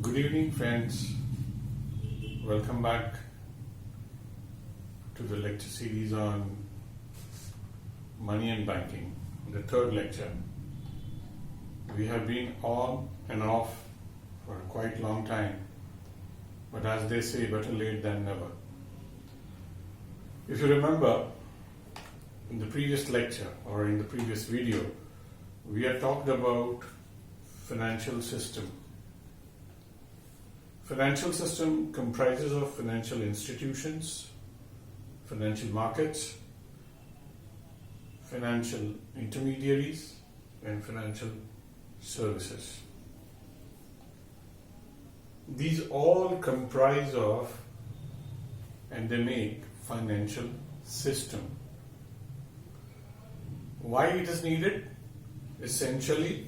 Good evening, friends. Welcome back to the lecture series on money and banking, the third lecture. We have been on and off for a quite long time, but as they say, better late than never. If you remember, in the previous lecture or in the previous video, we had talked about financial system. Financial system comprises of financial institutions, financial markets, financial intermediaries, and financial services. These all comprise of and they make financial system. Why it is needed? Essentially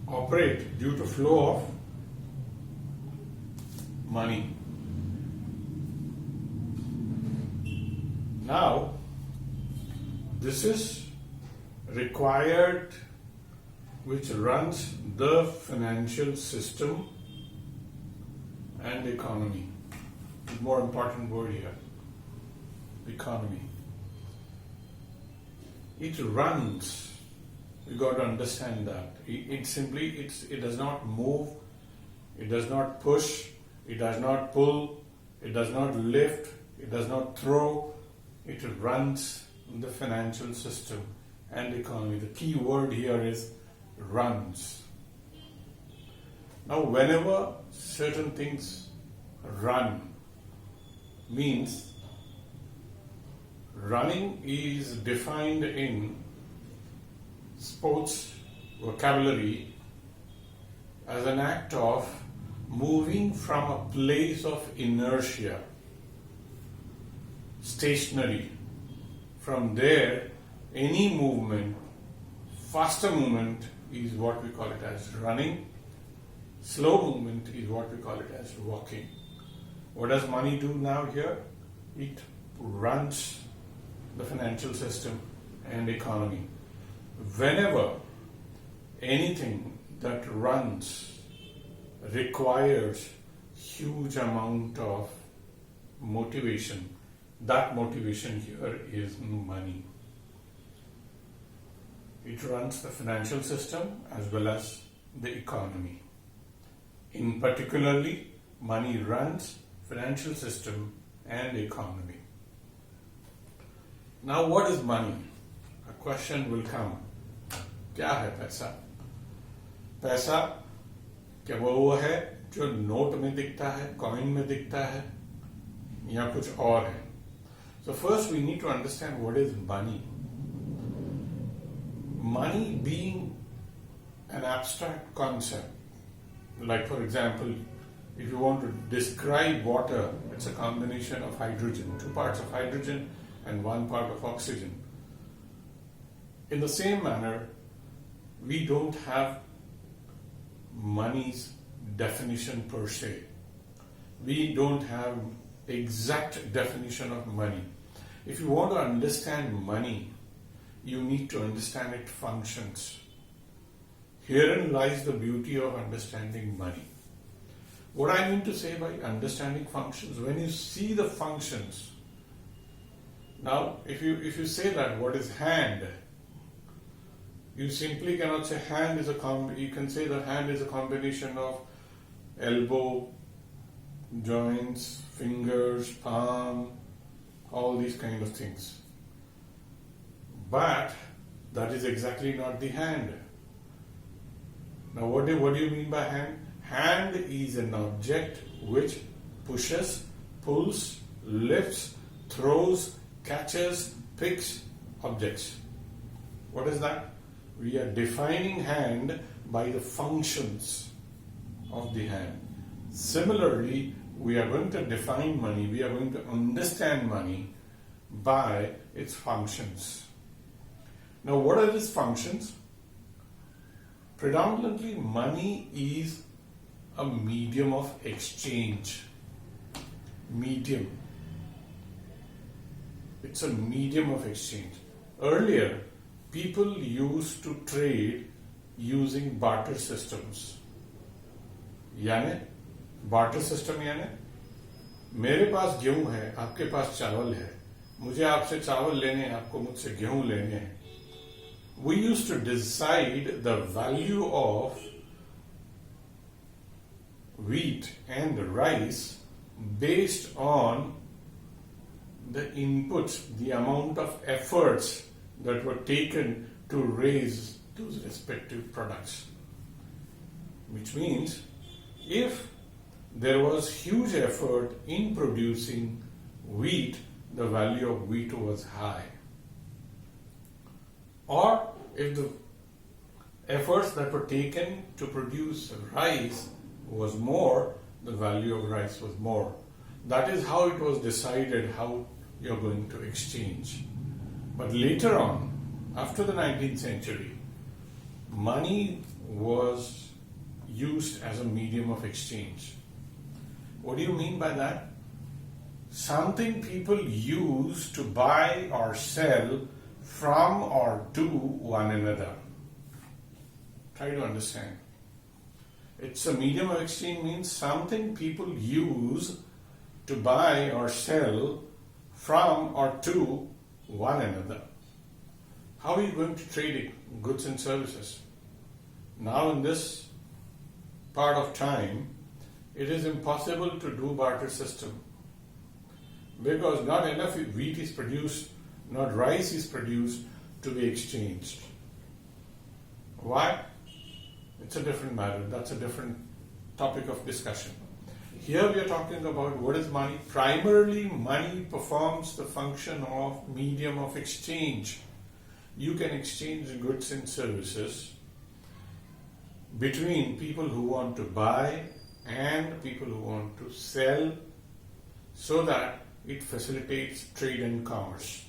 operate due to flow of money. Now, this is required which runs the financial system and economy. More important word here, economy. It runs. You got to understand that. It does not move, it does not push, it does not pull, it does not lift, it does not throw. It runs the financial system and economy. The key word here is runs. Now, whenever certain things run, means running is defined in sports vocabulary as an act of moving from a place of inertia, stationary. From there, any movement, faster movement is what we call it as running. Slow movement is what we call it as walking. What does money do now here? It runs the financial system and economy. Whenever anything that runs requires huge amount of motivation, that motivation here is money. It runs the financial system as well as the economy. In particularly, money runs financial system and economy. Now, what is money? A question will come. क्या है पैसा? पैसा क्या वो है जो note में दिखता है, कॉइन में दिखता है, या कुछ और है? So first we need to understand what is money. Money being an abstract concept. Like for example, if you want to describe water, it's a combination of hydrogen, 2 parts of hydrogen and 1 part of oxygen. In the same manner, we don't have money's definition per se. We don't have exact definition of money. If you want to understand money, you need to understand its functions. Herein lies the beauty of understanding money. What I mean to say by understanding functions, when you see the functions, now if you say that what is hand, you simply cannot say hand is you can say that hand is a combination of elbow, joints, fingers, palm, all these kind of things. But that is exactly not the hand. Now what do you mean by hand? Hand is an object which pushes, pulls, lifts, throws, catches, picks objects. What is that? We are defining hand by the functions of the hand. Similarly, we are going to define money, we are going to understand money by its functions. Now, what are these functions? Predominantly, money is a medium of exchange. Medium. It's a medium of exchange. Earlier, people used to trade using barter systems. यानी barter system यानी मेरे पास गेहूं है, आपके पास चावल है, मुझे आपसे चावल लेने हैं, आपको मुझसे गेहूं लेने हैं. We used to decide the value of wheat and rice based on the inputs, the amount of efforts that were taken to raise those respective products. Which means if there was huge effort in producing wheat, the value of wheat was high. Or if the efforts that were taken to produce rice was more, the value of rice was more. That is how it was decided how you're going to exchange. But later on, after the 19th century, money was used as a medium of exchange. What do you mean by that? Something people use to buy or sell from or to one another. Try to understand. It's a medium of exchange means something people use to buy or sell from or to one another. How are you going to trade it, goods and services? Now in this part of time, it is impossible to do barter system because not enough wheat is produced, not rice is produced to be exchanged. Why? It's a different matter. That's a different topic of discussion. Here we are talking about what is money. Primarily, money performs the function of medium of exchange. You can exchange goods and services between people who want to buy and people who want to sell so that it facilitates trade and commerce.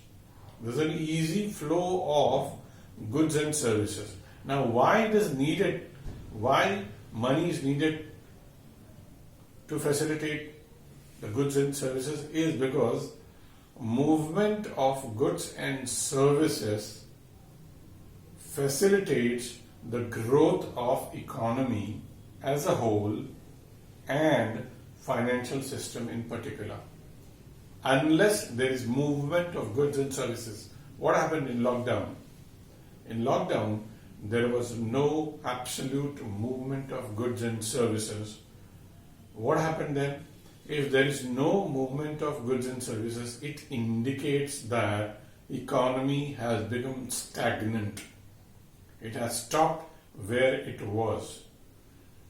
There's an easy flow of goods and services. Now, why money is needed to facilitate the goods and services is because movement of goods and services facilitates the growth of economy as a whole and financial system in particular. Unless there is movement of goods and services. What happened in lockdown? In lockdown, there was no absolute movement of goods and services. What happened then? If there is no movement of goods and services, it indicates that economy has become stagnant. It has stopped where it was.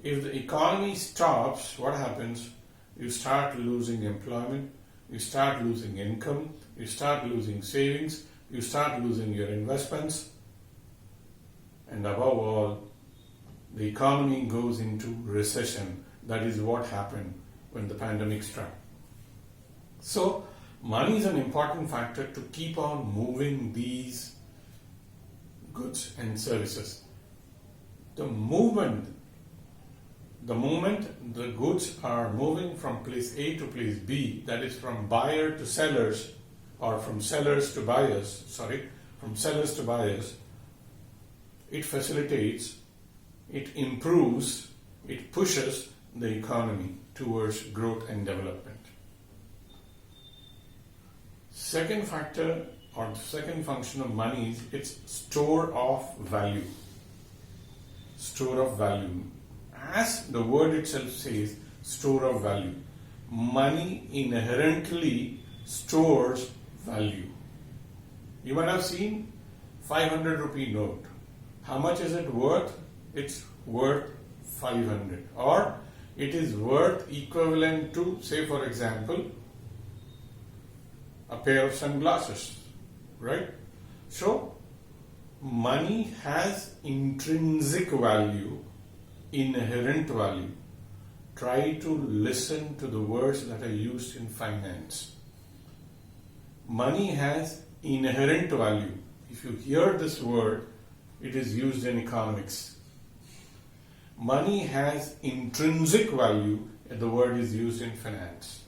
If the economy stops, what happens? You start losing employment, you start losing income, you start losing savings, you start losing your investments, and above all, the economy goes into recession. That is what happened when the pandemic struck. So, money is an important factor to keep on moving these goods and services. The moment the goods are moving from place A to place B, that is from buyer to sellers, or from sellers to buyers, it facilitates, it improves, it pushes the economy towards growth and development. Second factor or second function of money is its store of value. Store of value. As the word itself says, store of value. Money inherently stores value. You might have seen 500 rupee note. How much is it worth? It's worth 500. Or it is worth equivalent to, say for example, a pair of sunglasses, right? So, money has intrinsic value, inherent value. Try to listen to the words that are used in finance. Money has inherent value. If you hear this word, it is used in economics. Money has intrinsic value, and the word is used in finance.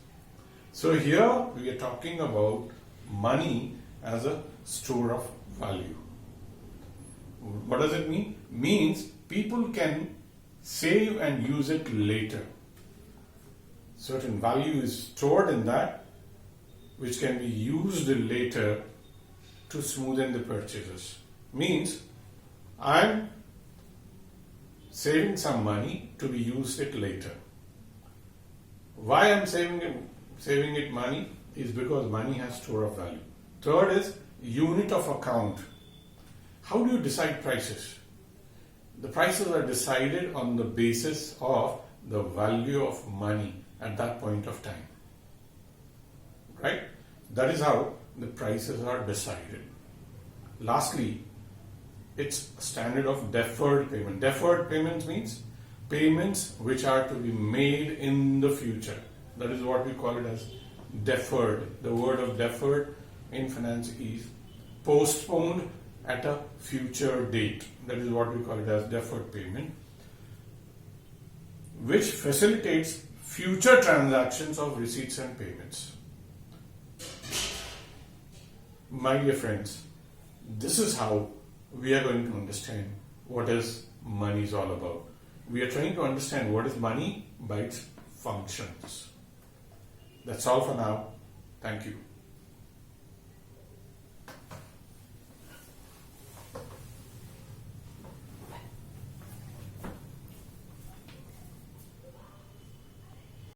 So here we are talking about money as a store of value. What does it mean? Means people can save and use it later. Certain value is stored in that which can be used later to smoothen the purchases. Means I'm saving some money to be used it later. Why I'm saving it money is because money has store of value. Third is unit of account. How do you decide prices? The prices are decided on the basis of the value of money at that point of time. Right? That is how the prices are decided. Lastly, it's a standard of deferred payment. Deferred payments means payments which are to be made in the future. That is what we call it as deferred. The word of deferred in finance is postponed at a future date. That is what we call it as deferred payment, which facilitates future transactions of receipts and payments. My dear friends, this is how we are going to understand what is money is all about. We are trying to understand what is money by its functions. That's all for now. Thank you.